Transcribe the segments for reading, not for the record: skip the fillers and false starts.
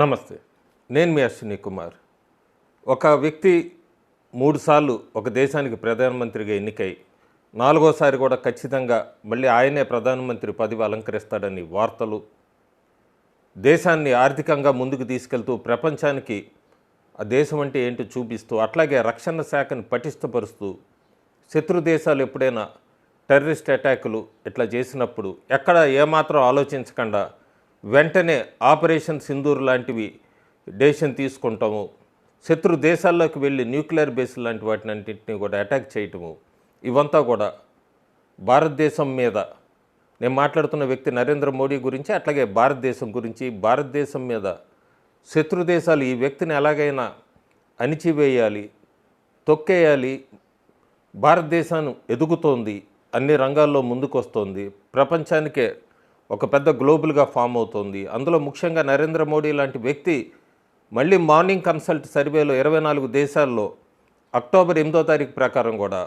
నమస్తే. నేను మీ అశ్విని కుమార్. ఒక వ్యక్తి 3 సార్లు ఒక దేశానికి ప్రధానమంత్రిగా ఎన్నికై, నాలుగోసారి కూడా ఖచ్చితంగా మళ్ళీ ఆయనే ప్రధానమంత్రి పదవి అలంకరిస్తాడని వార్తలు, దేశాన్ని ఆర్థికంగా ముందుకు తీసుకెళ్తూ ప్రపంచానికి ఆ దేశం అంటే ఏంటో చూపిస్తూ, అట్లాగే రక్షణ శాఖను పటిష్టపరుస్తూ, శత్రు దేశాలు ఎప్పుడైనా టెర్రరిస్ట్ అటాకులు ఇట్లా చేసినప్పుడు ఎక్కడ ఏమాత్రం ఆలోచించకుండా వెంటనే ఆపరేషన్ సింధూర్ లాంటివి డెసిషన్ తీసుకుంటాము, శత్రు దేశాల్లోకి వెళ్ళి న్యూక్లియర్ బేస్లు లాంటి వాటినన్నింటినీ కూడా అటాక్ చేయటము, ఇవంతా కూడా భారతదేశం మీద, నేను మాట్లాడుతున్న వ్యక్తి నరేంద్ర మోడీ గురించి, అట్లాగే భారతదేశం గురించి, భారతదేశం మీద శత్రు దేశాలు ఈ వ్యక్తిని ఎలాగైనా అణిచివేయాలి, తొక్కేయాలి, భారతదేశాన్ని ఎదుగుతోంది, అన్ని రంగాల్లో ముందుకొస్తోంది, ప్రపంచానికే ఒక పెద్ద గ్లోబల్గా ఫామ్ అవుతోంది. అందులో ముఖ్యంగా నరేంద్ర మోడీ లాంటి వ్యక్తి మళ్ళీ మార్నింగ్ కన్సల్ట్ సర్వేలో 24 దేశాల్లో అక్టోబర్ 8వ తారీఖు ప్రకారం కూడా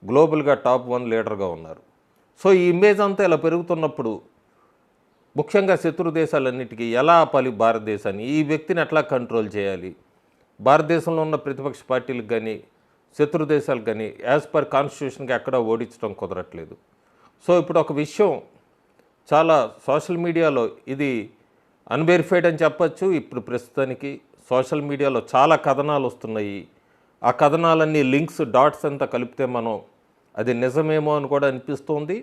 గ్లోబల్గా టాప్ 1 లీడర్గా ఉన్నారు. సో ఈ ఇమేజ్ అంతా ఇలా పెరుగుతున్నప్పుడు ముఖ్యంగా శత్రు దేశాలన్నిటికీ ఎలా ఆపాలి భారతదేశాన్ని, ఈ వ్యక్తిని ఎట్లా కంట్రోల్ చేయాలి, భారతదేశంలో ఉన్న ప్రతిపక్ష పార్టీలకు కానీ శత్రు దేశాలకు కానీ యాజ్ పర్ కాన్స్టిట్యూషన్కి ఎక్కడా ఓడించడం కుదరట్లేదు. సో ఇప్పుడు ఒక విషయం చాలా సోషల్ మీడియాలో, ఇది అన్వెరిఫైడ్ అని చెప్పచ్చు. ఇప్పుడు ప్రస్తుతానికి సోషల్ మీడియాలో చాలా కథనాలు వస్తున్నాయి. ఆ కథనాలన్నీ లింక్స్, డాట్స్ అంతా కలిపితే మనం అది నిజమేమో అని కూడా అనిపిస్తుంది.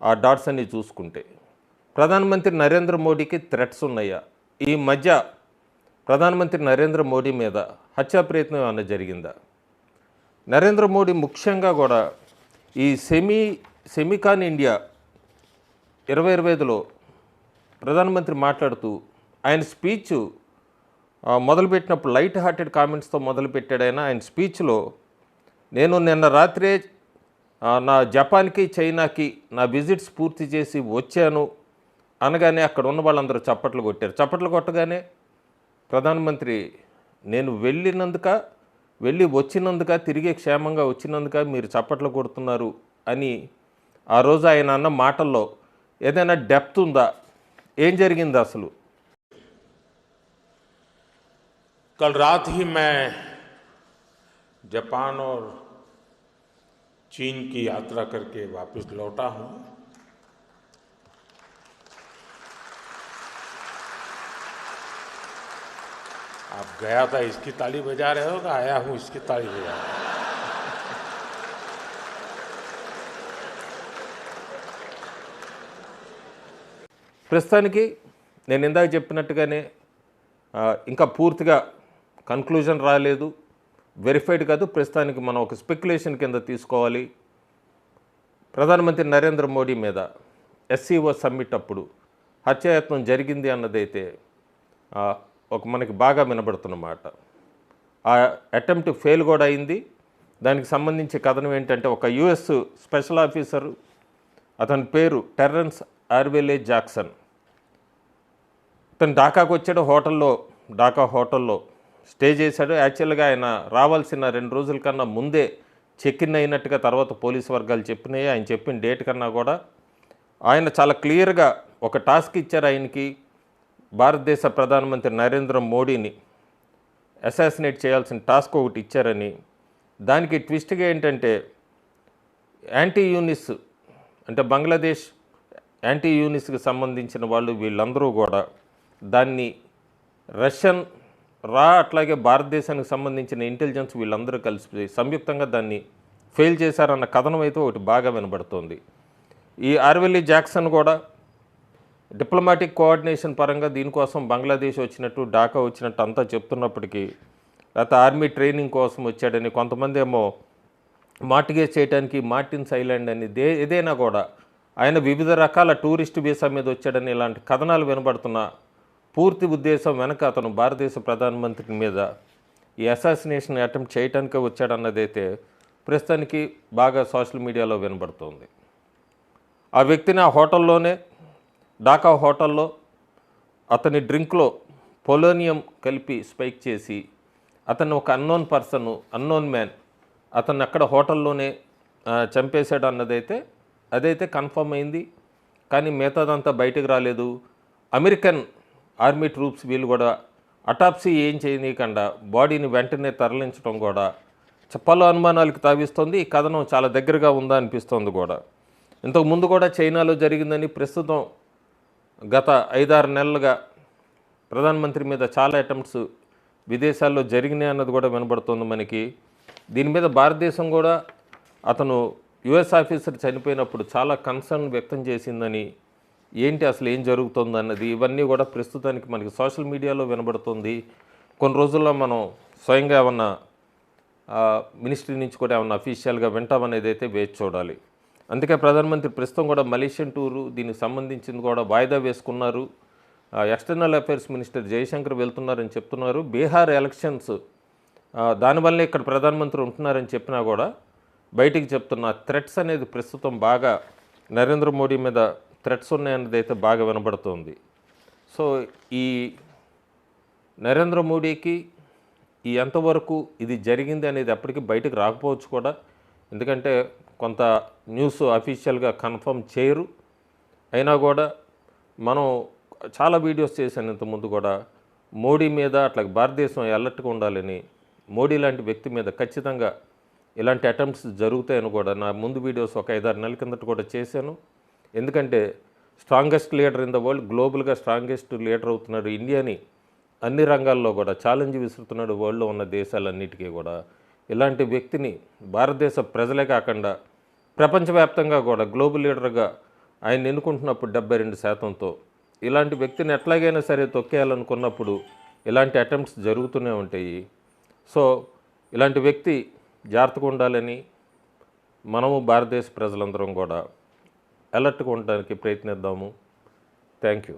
ఆ డాట్స్ అన్నీ చూసుకుంటే ప్రధానమంత్రి నరేంద్ర మోడీకి థ్రెట్స్ ఉన్నాయా, ఈ మధ్య ప్రధానమంత్రి నరేంద్ర మోడీ మీద హత్యా ప్రయత్నం ఏమన్నా జరిగిందా, నరేంద్ర మోడీ ముఖ్యంగా కూడా ఈ సెమికాన్ ఇండియా 2025లో ప్రధానమంత్రి మాట్లాడుతూ ఆయన స్పీచ్ మొదలుపెట్టినప్పుడు లైట్ హార్టెడ్ కామెంట్స్తో మొదలుపెట్టాడు. ఆయన స్పీచ్లో, నేను నిన్న రాత్రే నా జపాన్కి చైనాకి నా విజిట్స్ పూర్తి చేసి వచ్చాను అనగానే అక్కడ ఉన్న వాళ్ళందరూ చప్పట్లు కొట్టారు. చప్పట్లు కొట్టగానే ప్రధానమంత్రి, నేను వెళ్ళి వచ్చినందుక, తిరిగి క్షేమంగా వచ్చినందుక మీరు చప్పట్లు కొడుతున్నారు అని ఆ రోజు ఆయన అన్న మాటల్లో ఏదైనా డెప్త్ ఉందా, ఏం జరిగింది అసలు? कल रात ही मैं जापान और चीन की यात्रा करके वापस लौटा हूं। आप गया था इसकी ताली बजा रहे हो, कि आया हूं इसकी ताली बजा रहे हो? ప్రస్తుతానికి నేను ఇందాక చెప్పినట్టుగానే ఇంకా పూర్తిగా కన్క్లూజన్ రాలేదు, వెరిఫైడ్ కాదు. ప్రస్తుతానికి మనం ఒక స్పెక్యులేషన్ కింద తీసుకోవాలి. ప్రధానమంత్రి నరేంద్ర మోడీ మీద SCO సమ్మిట్ అప్పుడు హత్యాయత్నం జరిగింది అన్నదైతే ఒక మనకి బాగా వినబడుతున్నమాట. ఆ అటెంప్ట్ ఫెయిల్ కూడా అయింది. దానికి సంబంధించి కథనం ఏంటంటే, ఒక US స్పెషల్ ఆఫీసరు, అతని పేరు టెర్రెన్స్ ఆర్వెలే జాక్సన్, అతను ఢాకాకు వచ్చాడు. ఢాకా హోటల్లో స్టే చేశాడు. యాక్చువల్గా ఆయన రావాల్సిన 2 రోజుల కన్నా ముందే చెక్ ఇన్ అయినట్టుగా తర్వాత పోలీసు వర్గాలు చెప్పినాయి. ఆయన చెప్పిన డేట్ కన్నా కూడా ఆయన చాలా క్లియర్గా ఒక టాస్క్ ఇచ్చారు ఆయనకి. భారతదేశ ప్రధానమంత్రి నరేంద్ర మోడీని అసాసినేట్ చేయాల్సిన టాస్క్ ఒకటి ఇచ్చారని, దానికి ట్విస్ట్గా ఏంటంటే యాంటీ యూనిస్ అంటే బంగ్లాదేశ్ యాంటీ యూనిస్కి సంబంధించిన వాళ్ళు వీళ్ళందరూ కూడా దాన్ని రష్యన్ అట్లాగే భారతదేశానికి సంబంధించిన ఇంటెలిజెన్స్ వీళ్ళందరూ కలిసి సంయుక్తంగా దాన్ని ఫెయిల్ చేశారన్న కథనం అయితే ఒకటి బాగా వినబడుతోంది. ఈ ఆర్వెల్లీ జాక్సన్ కూడా డిప్లొమాటిక్ కోఆర్డినేషన్ పరంగా దీనికోసం బంగ్లాదేశ్ వచ్చినట్టు, ఢాకా వచ్చినట్టు అంతా చెప్తున్నప్పటికీ, లేకపోతే ఆర్మీ ట్రైనింగ్ కోసం వచ్చాడని, కొంతమంది ఏమో మార్టిగేజ్ చేయడానికి మార్టిన్స్ ఐలాండ్ అని, ఏదైనా కూడా ఆయన వివిధ రకాల టూరిస్ట్ వీసా మీద వచ్చాడని ఇలాంటి కథనాలు వినబడుతున్న పూర్తి ఉద్దేశం వెనక అతను భారతదేశ ప్రధానమంత్రి మీద ఈ అసాసినేషన్ అటెంప్ట్ చేయడానికే వచ్చాడన్నదైతే ప్రస్తుతానికి బాగా సోషల్ మీడియాలో వినబడుతోంది. ఆ వ్యక్తిని ఆ హోటల్లోనే, ఢాకా హోటల్లో అతని డ్రింక్లో పొలోనియం కలిపి స్పైక్ చేసి అతను ఒక అన్నోన్ మ్యాన్ అతన్ని అక్కడ హోటల్లోనే చంపేశాడు అదైతే కన్ఫర్మ్ అయింది. కానీ మిగతాదంతా బయటకు రాలేదు. అమెరికన్ ఆర్మీ ట్రూప్స్ వీళ్ళు కూడా అటాప్సీ ఏం చేయనీయకుండా బాడీని వెంటనే తరలించడం కూడా పలు అనుమానాలకు తావిస్తుంది. ఈ కథనం చాలా దగ్గరగా ఉందా అనిపిస్తోంది కూడా. ఇంతకు ముందు కూడా చైనాలో జరిగిందని, ప్రస్తుతం గత 5-6 నెలలుగా ప్రధానమంత్రి మీద చాలా అటెంప్ట్స్ విదేశాల్లో జరిగినాయి అన్నది కూడా వినబడుతుంది మనకి. దీని మీద భారతదేశం కూడా అతను యుఎస్ ఆఫీసర్ చనిపోయినప్పుడు చాలా కన్సర్న్ వ్యక్తం చేసిందని, ఏంటి అసలు ఏం జరుగుతుంది అన్నది, ఇవన్నీ కూడా ప్రస్తుతానికి మనకి సోషల్ మీడియాలో వినబడుతుంది. కొన్ని రోజుల్లో మనం స్వయంగా ఏమన్నా మినిస్ట్రీ నుంచి కూడా ఏమన్నా అఫీషియల్గా వింటామనేది అయితే వేచి చూడాలి. అందుకే ప్రధానమంత్రి ప్రస్తుతం కూడా మలేషియన్ టూరు, దీనికి సంబంధించింది కూడా వాయిదా వేసుకున్నారు. ఎక్స్టర్నల్ అఫైర్స్ మినిస్టర్ జయశంకర్ వెళ్తున్నారని చెప్తున్నారు. బీహార్ ఎలక్షన్స్ దానివల్లే ఇక్కడ ప్రధానమంత్రి ఉంటున్నారని చెప్పినా కూడా బయటికి చెప్తున్న థ్రెట్స్ అనేది ప్రస్తుతం బాగా నరేంద్ర మోడీ మీద థ్రెట్స్ ఉన్నాయన్నది అయితే బాగా వినబడుతుంది. సో ఈ నరేంద్ర మోడీకి ఈ ఎంతవరకు ఇది జరిగింది అనేది ఎప్పటికీ బయటకు రాకపోవచ్చు కూడా. ఎందుకంటే కొంత న్యూస్ అఫీషియల్గా కన్ఫర్మ్ చేయరు. అయినా కూడా మనం చాలా వీడియోస్ చేశాను ఇంతకుముందు కూడా, మోడీ మీద అట్లా భారతదేశం అలర్ట్గా ఉండాలని, మోడీ లాంటి వ్యక్తి మీద ఖచ్చితంగా ఇలాంటి అటెంప్ట్స్ జరుగుతాయని కూడా నా ముందు వీడియోస్ ఒక 5-6 నెలల కిందట కూడా చేశాను. ఎందుకంటే strongest leader in the world, గ్లోబల్గా స్ట్రాంగెస్ట్ లీడర్ అవుతున్నాడు. ఇండియాని అన్ని రంగాల్లో కూడా ఛాలెంజ్ విసురుతున్నాడు వరల్డ్లో ఉన్న దేశాలన్నిటికీ కూడా. ఇలాంటి వ్యక్తిని భారతదేశ ప్రజలే కాకుండా ప్రపంచవ్యాప్తంగా కూడా గ్లోబల్ లీడర్గా ఆయన ఎన్నుకుంటున్నప్పుడు 72%తో ఇలాంటి వ్యక్తిని ఎట్లాగైనా సరే తొక్కేయాలనుకున్నప్పుడు ఇలాంటి అటెంప్ట్స్ జరుగుతూనే ఉంటాయి. సో ఇలాంటి వ్యక్తి జాగ్రత్తగా ఉండాలని మనము భారతదేశ ప్రజలందరం కూడా అలర్ట్గా ఉండడానికి ప్రయత్నిద్దాము. Thank you.